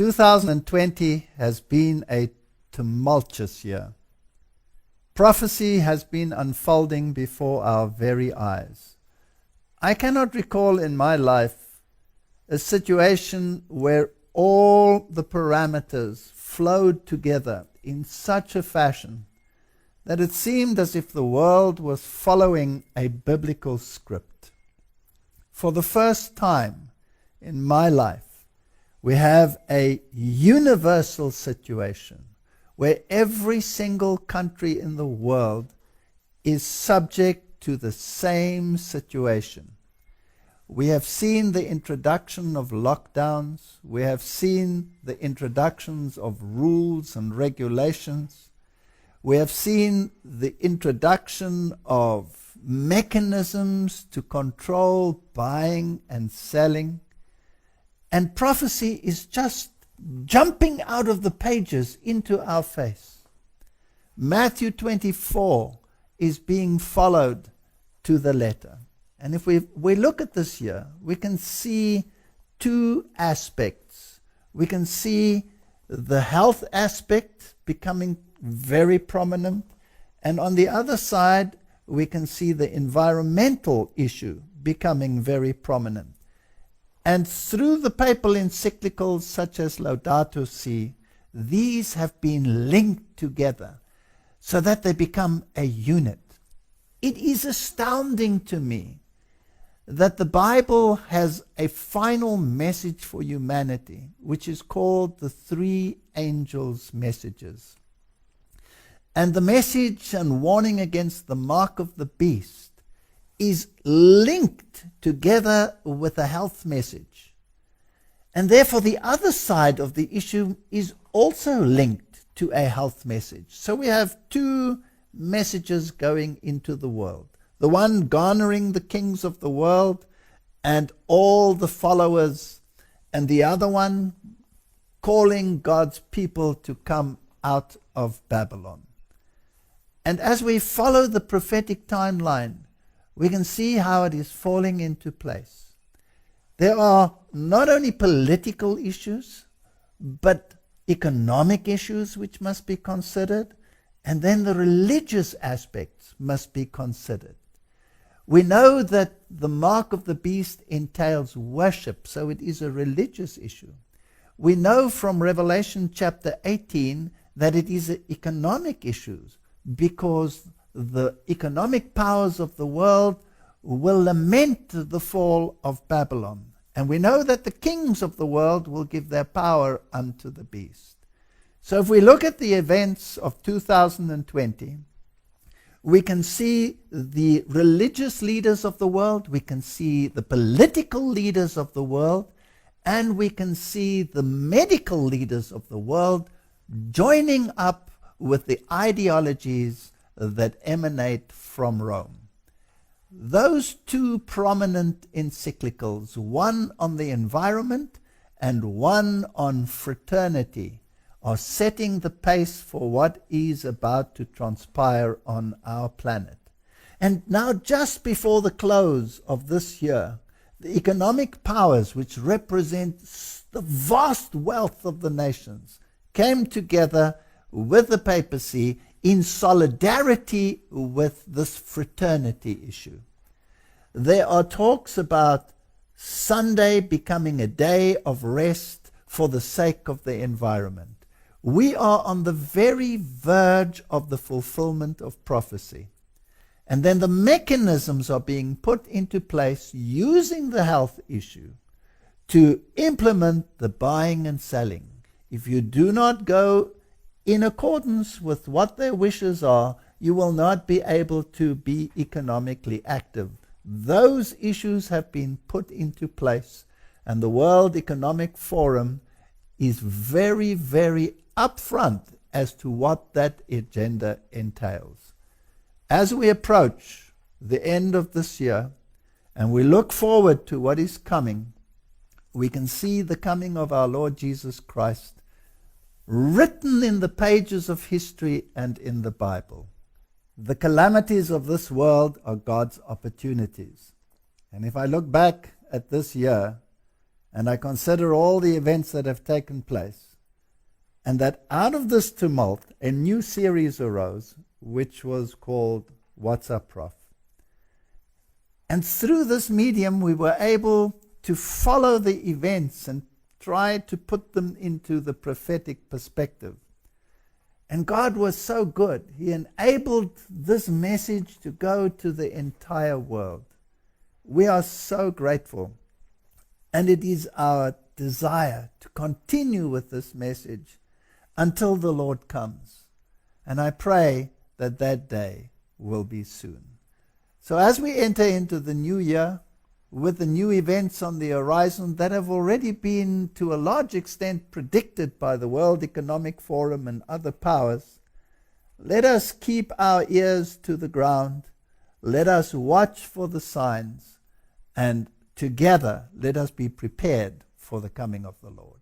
2020 has been a tumultuous year. Prophecy has been unfolding before our very eyes. I cannot recall in my life a situation where all the parameters flowed together in such a fashion that it seemed as if the world was following a biblical script. For the first time in my life, we have a universal situation where every single country in the world is subject to the same situation. We have seen the introduction of lockdowns. We have seen the introductions of rules and regulations. We have seen the introduction of mechanisms to control buying and selling. And prophecy is just jumping out of the pages into our face. Matthew 24 is being followed to the letter. And if we look at this year, we can see two aspects. We can see the health aspect becoming very prominent, and on the other side, we can see the environmental issue becoming very prominent. And through the papal encyclicals such as Laudato Si, these have been linked together so that they become a unit. It is astounding to me that the Bible has a final message for humanity, which is called the three angels' messages. And the message and warning against the mark of the beast is linked together with a health message. And therefore the other side of the issue is also linked to a health message. So we have two messages going into the world. The one garnering the kings of the world and all the followers, and the other one calling God's people to come out of Babylon. And as we follow the prophetic timeline, we can see how it is falling into place. There are not only political issues, but economic issues which must be considered, and then the religious aspects must be considered. We know that the mark of the beast entails worship, so it is a religious issue. We know from Revelation chapter 18 that it is economic issues, because the economic powers of the world will lament the fall of Babylon. And we know that the kings of the world will give their power unto the beast. So if we look at the events of 2020, we can see the religious leaders of the world, we can see the political leaders of the world, and we can see the medical leaders of the world joining up with the ideologies that emanate from Rome. Those two prominent encyclicals, one on the environment and one on fraternity, are setting the pace for what is about to transpire on our planet. And now, just before the close of this year, the economic powers which represent the vast wealth of the nations came together with the papacy in solidarity with this fraternity issue. There are talks about Sunday becoming a day of rest for the sake of the environment. We are on the very verge of the fulfillment of prophecy. And then the mechanisms are being put into place using the health issue to implement the buying and selling. If you do not go in accordance with what their wishes are, you will not be able to be economically active. Those issues have been put into place, and the World Economic Forum is very, very upfront as to what that agenda entails. As we approach the end of this year, and we look forward to what is coming, we can see the coming of our Lord Jesus Christ written in the pages of history and in the Bible. The calamities of this world are God's opportunities. And if I look back at this year, and I consider all the events that have taken place, and that out of this tumult, a new series arose, which was called What's Up, Prof? And through this medium, we were able to follow the events and try to put them into the prophetic perspective. And God was so good. He enabled this message to go to the entire world. We are so grateful. And it is our desire to continue with this message until the Lord comes. And I pray that that day will be soon. So as we enter into the new year, with the new events on the horizon that have already been to a large extent predicted by the World Economic Forum and other powers, let us keep our ears to the ground, let us watch for the signs, and together let us be prepared for the coming of the Lord.